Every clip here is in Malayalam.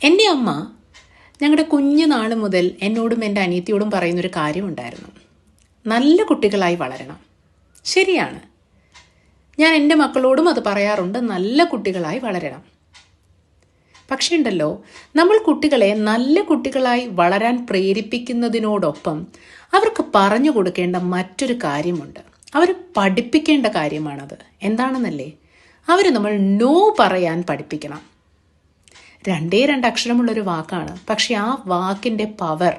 എൻ്റെ അമ്മ ഞങ്ങളുടെ കുഞ്ഞുനാൾ മുതൽ എന്നോടും എൻ്റെ അനിയത്തിയോടും പറയുന്നൊരു കാര്യമുണ്ടായിരുന്നു. നല്ല കുട്ടികളായി വളരണം. ശരിയാണ്, ഞാൻ എൻ്റെ മക്കളോടും അത് പറയാറുണ്ട്, നല്ല കുട്ടികളായി വളരണം. പക്ഷേ ഉണ്ടല്ലോ, നമ്മൾ കുട്ടികളെ നല്ല കുട്ടികളായി വളരാൻ പ്രേരിപ്പിക്കുന്നതിനോടൊപ്പം അവർക്ക് പറഞ്ഞു കൊടുക്കേണ്ട മറ്റൊരു കാര്യമുണ്ട്. അവർ പഠിപ്പിക്കേണ്ട കാര്യമാണത്. എന്താണെന്നല്ലേ? നമ്മൾ നോ പറയാൻ പഠിപ്പിക്കണം. രണ്ട് അക്ഷരമുള്ളൊരു വാക്കാണ്, പക്ഷെ ആ വാക്കിൻ്റെ പവർ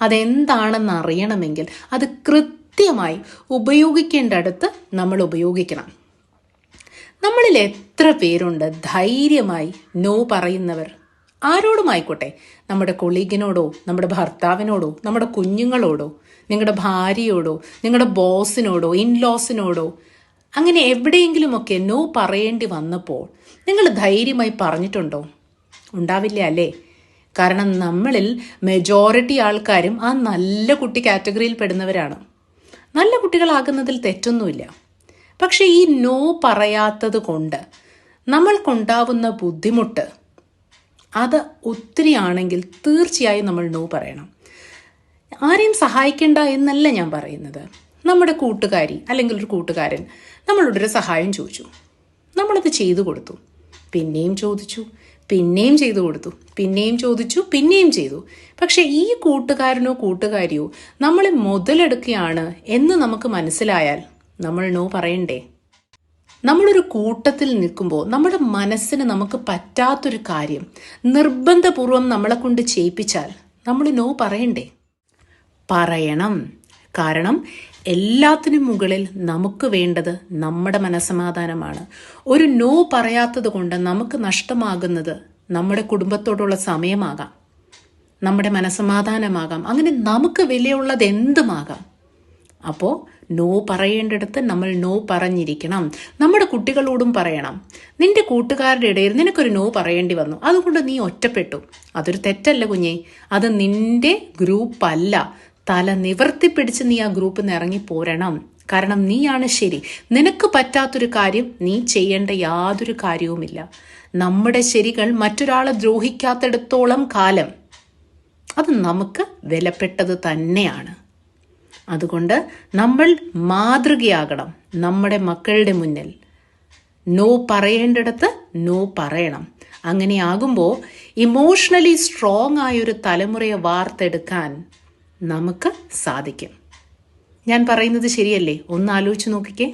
അതെന്താണെന്ന് അറിയണമെങ്കിൽ അത് കൃത്യമായി ഉപയോഗിക്കേണ്ടടുത്ത് നമ്മൾ ഉപയോഗിക്കണം. നമ്മളിൽ എത്ര പേരുണ്ട് ധൈര്യമായി നോ പറയുന്നവർ? ആരോടുമായിക്കോട്ടെ, നമ്മുടെ കൊളീഗിനോടോ, നമ്മുടെ ഭർത്താവിനോടോ, നമ്മുടെ കുഞ്ഞുങ്ങളോടോ, നിങ്ങളുടെ ഭാര്യയോടോ, നിങ്ങളുടെ ബോസിനോടോ, ഇൻലോസിനോടോ, അങ്ങനെ എവിടെയെങ്കിലുമൊക്കെ നോ പറയേണ്ടി വന്നപ്പോൾ നിങ്ങൾ ധൈര്യമായി പറഞ്ഞിട്ടുണ്ടോ? ഉണ്ടാവില്ല അല്ലേ? കാരണം നമ്മളിൽ മെജോറിറ്റി ആൾക്കാരും ആ നല്ല കുട്ടി കാറ്റഗറിയിൽ പെടുന്നവരാണ്. നല്ല കുട്ടികളാകുന്നതിൽ തെറ്റൊന്നുമില്ല. പക്ഷെ ഈ നോ പറയാത്തത് കൊണ്ട് നമ്മൾക്കുണ്ടാവുന്ന ബുദ്ധിമുട്ട് അത് ഒത്തിരി ആണെങ്കിൽ തീർച്ചയായും നമ്മൾ നോ പറയണം. ആരെയും സഹായിക്കേണ്ട എന്നല്ല ഞാൻ പറയുന്നത്. നമ്മുടെ കൂട്ടുകാരി അല്ലെങ്കിൽ ഒരു കൂട്ടുകാരൻ നമ്മളോടൊരു സഹായം ചോദിച്ചു, നമ്മളത് ചെയ്തു കൊടുത്തു. പിന്നെയും ചോദിച്ചു, പിന്നെയും ചെയ്തു കൊടുത്തു. പിന്നെയും ചോദിച്ചു, പിന്നെയും ചെയ്തു. പക്ഷെ ഈ കൂട്ടുകാരനോ കൂട്ടുകാരിയോ നമ്മളെ മുതലെടുക്കുകയാണ് എന്ന് നമുക്ക് മനസ്സിലായാൽ നമ്മൾ നോ പറയണ്ടേ? നമ്മളൊരു കൂട്ടത്തിൽ നിൽക്കുമ്പോൾ നമ്മുടെ മനസ്സിന് നമുക്ക് പറ്റാത്തൊരു കാര്യം നിർബന്ധപൂർവം നമ്മളെ കൊണ്ട് ചെയ്യിപ്പിച്ചാൽ നമ്മൾ നോ പറയണ്ടേ? പറയണം. കാരണം എല്ലാത്തിനും മുകളിൽ നമുക്ക് വേണ്ടത് നമ്മുടെ മനസ്സമാധാനമാണ്. ഒരു നോ പറയാത്തത് കൊണ്ട് നമുക്ക് നഷ്ടമാകുന്നത് നമ്മുടെ കുടുംബത്തോടുള്ള സമയമാകാം, നമ്മുടെ മനസ്സമാധാനമാകാം, അങ്ങനെ നമുക്ക് വിലയുള്ളത് എന്തുമാകാം. അപ്പോൾ നോ പറയേണ്ടിടത്ത് നമ്മൾ നോ പറഞ്ഞിരിക്കണം. നമ്മുടെ കുട്ടികളോടും പറയണം. നിന്റെ കൂട്ടുകാരുടെ ഇടയിൽ നിനക്കൊരു നോ പറയേണ്ടി വന്നു, അതുകൊണ്ട് നീ ഒറ്റപ്പെട്ടു. അതൊരു തെറ്റല്ല കുഞ്ഞേ, അത് നിന്റെ ഗ്രൂപ്പല്ല. തല നിവർത്തിപ്പിടിച്ച് നീ ആ ഗ്രൂപ്പിൽ നിന്ന് ഇറങ്ങി പോരണം. കാരണം നീയാണ് ശരി. നിനക്ക് പറ്റാത്തൊരു കാര്യം നീ ചെയ്യേണ്ട യാതൊരു കാര്യവുമില്ല. നമ്മുടെ ശരികൾ മറ്റൊരാളെ ദ്രോഹിക്കാത്തിടത്തോളം കാലം അത് നമുക്ക് വിലപ്പെട്ടത് തന്നെയാണ്. അതുകൊണ്ട് നമ്മൾ മാതൃകയാകണം നമ്മുടെ മക്കളുടെ മുന്നിൽ. നോ പറയേണ്ടിടത്ത് നോ പറയണം. അങ്ങനെ ആകുമ്പോൾ ഇമോഷണലി സ്ട്രോങ് ആയൊരു തലമുറയെ വാർത്തെടുക്കാൻ നമുക്ക് സാധിക്കും. ഞാൻ പറയുന്നത് ശരിയല്ലേ? ഒന്ന് ആലോചിച്ച് നോക്കിക്കേ.